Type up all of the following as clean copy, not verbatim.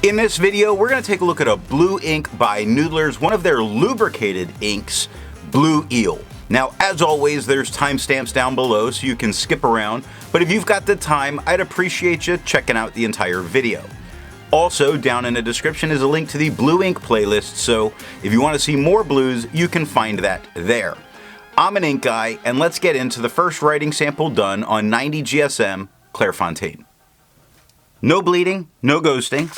In this video, we're going to take a look at a blue ink by Noodler's, one of their lubricated inks, Blue Eel. Now, as always, there's timestamps down below so you can skip around, but if you've got the time, I'd appreciate you checking out the entire video. Also, down in the description is a link to the Blue Ink playlist, so if you want to see more blues, you can find that there. I'm an ink guy, and let's get into the first writing sample done on 90 GSM Clairfontaine. No bleeding, no ghosting.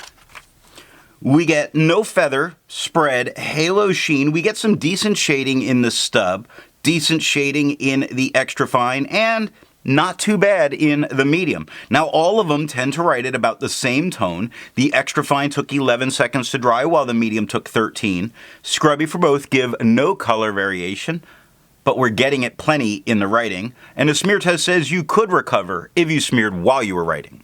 We get no feather, spread, halo sheen. We get some decent shading in the stub, decent shading in the extra fine, and not too bad in the medium. Now, all of them tend to write at about the same tone. The extra fine took 11 seconds to dry, while the medium took 13. Scrubby for both give no color variation, but we're getting it plenty in the writing. And the smear test says you could recover if you smeared while you were writing.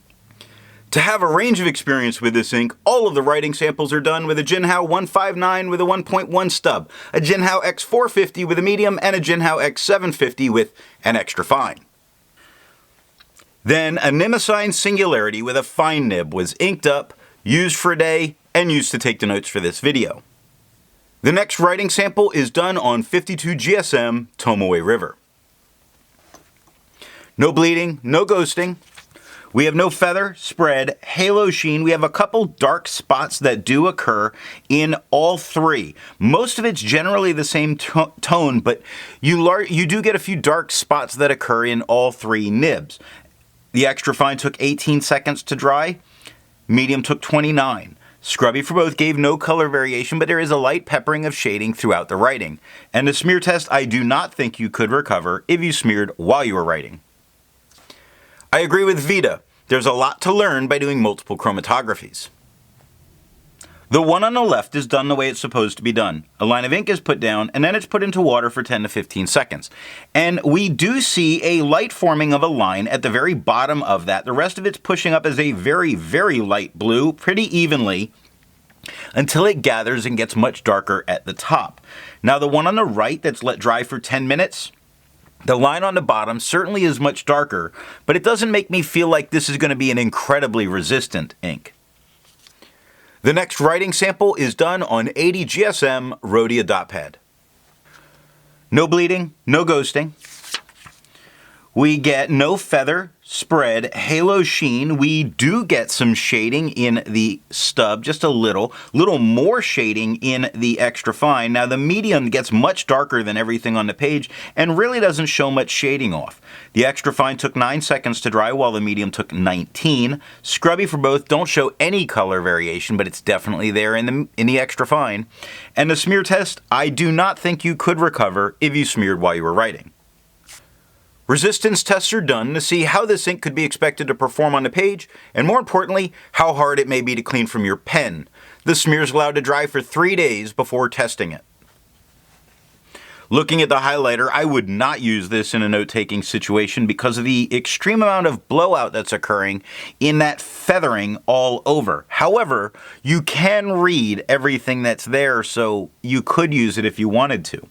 To have a range of experience with this ink, all of the writing samples are done with a Jinhao 159 with a 1.1 stub, a Jinhao X450 with a medium, and a Jinhao X750 with an extra fine. Then a Nimicine Singularity with a fine nib was inked up, used for a day, and used to take the notes for this video. The next writing sample is done on 52 GSM Tomoe River. No bleeding, no ghosting. We have no feather, spread, halo sheen. We have a couple dark spots that do occur in all three. Most of it's generally the same tone, but you do get a few dark spots that occur in all three nibs. The extra fine took 18 seconds to dry. Medium took 29. Scrubby for both gave no color variation, but there is a light peppering of shading throughout the writing. And the smear test, I do not think you could recover if you smeared while you were writing. I agree with Vita. There's a lot to learn by doing multiple chromatographies. The one on the left is done the way it's supposed to be done. A line of ink is put down, and then it's put into water for 10 to 15 seconds. And we do see a light forming of a line at the very bottom of that. The rest of it's pushing up as a very, very light blue, pretty evenly, until it gathers and gets much darker at the top. Now, the one on the right that's let dry for 10 minutes, the line on the bottom certainly is much darker, but it doesn't make me feel like this is going to be an incredibly resistant ink. The next writing sample is done on 80 GSM Rhodia dot pad. No bleeding, no ghosting. We get no feather, spread, halo sheen. We do get some shading in the stub, just a little more shading in the extra fine. Now the medium gets much darker than everything on the page and really doesn't show much shading off. The extra fine took 9 seconds to dry, while the medium took 19. Scrubby for both don't show any color variation, but it's definitely there in the extra fine. And the smear test, I do not think you could recover if you smeared while you were writing. Resistance tests are done to see how this ink could be expected to perform on the page, and more importantly, how hard it may be to clean from your pen. The smear is allowed to dry for 3 days before testing it. Looking at the highlighter, I would not use this in a note-taking situation because of the extreme amount of blowout that's occurring in that feathering all over. However, you can read everything that's there, so you could use it if you wanted to.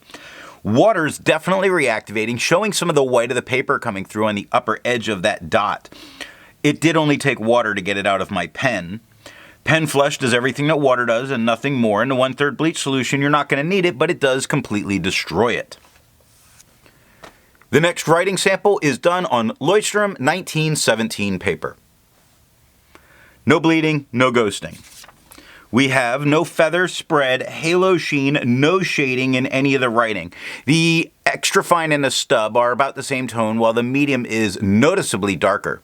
Water's definitely reactivating, showing some of the white of the paper coming through on the upper edge of that dot. It did only take water to get it out of my pen. Pen flush does everything that water does and nothing more. In the 1/3 bleach solution, you're not going to need it, but it does completely destroy it. The next writing sample is done on Leuchtturm 1917 paper. No bleeding, no ghosting. We have no feather, spread, halo sheen, no shading in any of the writing. The extra fine and the stub are about the same tone, while the medium is noticeably darker.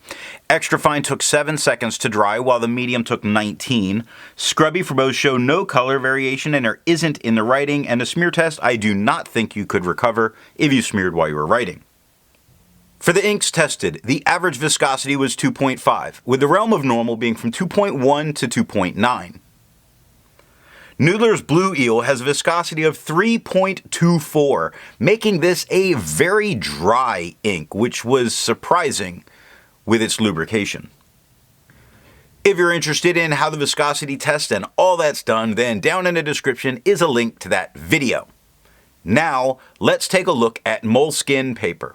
Extra fine took 7 seconds to dry, while the medium took 19. Scrubby for both show no color variation, and there isn't in the writing, and the smear test I do not think you could recover if you smeared while you were writing. For the inks tested, the average viscosity was 2.5, with the realm of normal being from 2.1 to 2.9. Noodler's Blue Eel has a viscosity of 3.24, making this a very dry ink, which was surprising with its lubrication. If you're interested in how the viscosity test and all that's done, then down in the description is a link to that video. Now, let's take a look at moleskin paper.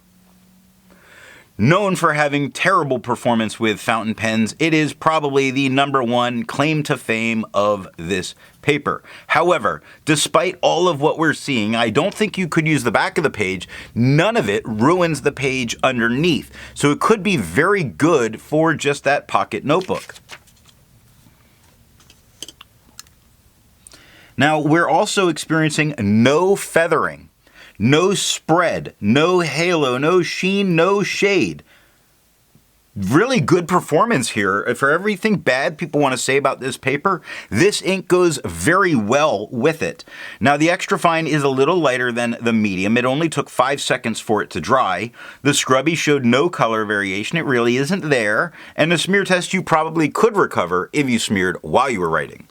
Known for having terrible performance with fountain pens, it is probably the #1 claim to fame of this paper. However, despite all of what we're seeing, I don't think you could use the back of the page. None of it ruins the page underneath, so it could be very good for just that pocket notebook. Now, we're also experiencing no feathering. No spread, no halo, no sheen, no shade. Really good performance here. For everything bad people want to say about this paper, this ink goes very well with it. Now the extra fine is a little lighter than the medium. It only took 5 seconds for it to dry. The scrubby showed no color variation. It really isn't there. And the smear test you probably could recover if you smeared while you were writing.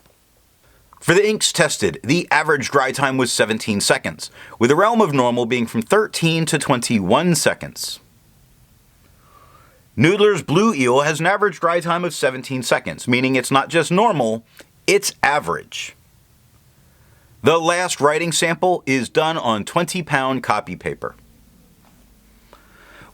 For the inks tested, the average dry time was 17 seconds, with a realm of normal being from 13 to 21 seconds. Noodler's Blue Eel has an average dry time of 17 seconds, meaning it's not just normal, it's average. The last writing sample is done on 20-pound copy paper.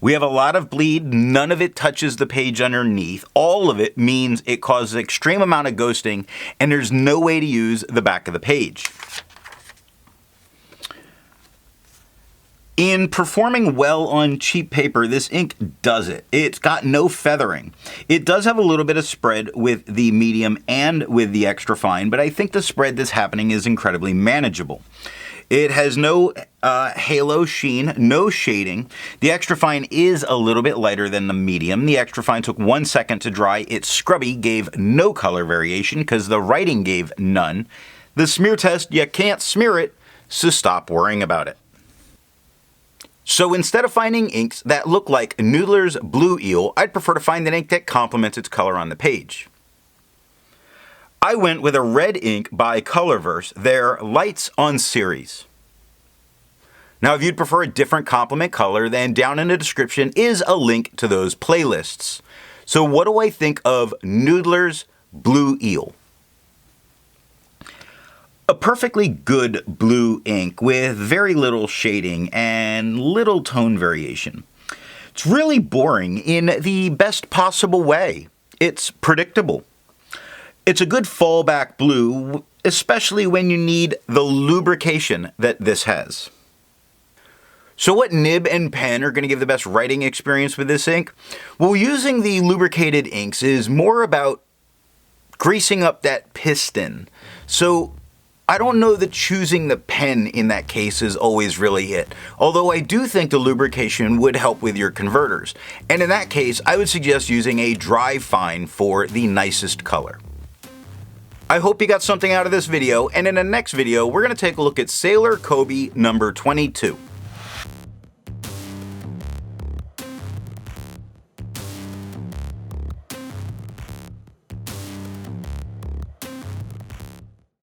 We have a lot of bleed, none of it touches the page underneath. All of it means it causes an extreme amount of ghosting, and there's no way to use the back of the page. In performing well on cheap paper, this ink does it. It's got no feathering. It does have a little bit of spread with the medium and with the extra fine, but I think the spread that's happening is incredibly manageable. It has no halo sheen, no shading. The extra fine is a little bit lighter than the medium. The extra fine took 1 second to dry. Its scrubby gave no color variation because the writing gave none. The smear test, you can't smear it, so stop worrying about it. So instead of finding inks that look like Noodler's Blue Eel, I'd prefer to find an ink that complements its color on the page. I went with a red ink by Colorverse, their Lights on Ceres. Now, if you'd prefer a different complement color, then down in the description is a link to those playlists. So what do I think of Noodler's Blue Eel? A perfectly good blue ink with very little shading and little tone variation. It's really boring in the best possible way. It's predictable. It's a good fallback blue, especially when you need the lubrication that this has. So what nib and pen are going to give the best writing experience with this ink? Well, using the lubricated inks is more about greasing up that piston. So I don't know that choosing the pen in that case is always really it. Although I do think the lubrication would help with your converters. And in that case, I would suggest using a dry fine for the nicest color. I hope you got something out of this video, and in the next video, we're going to take a look at Sailor Kobe number 22.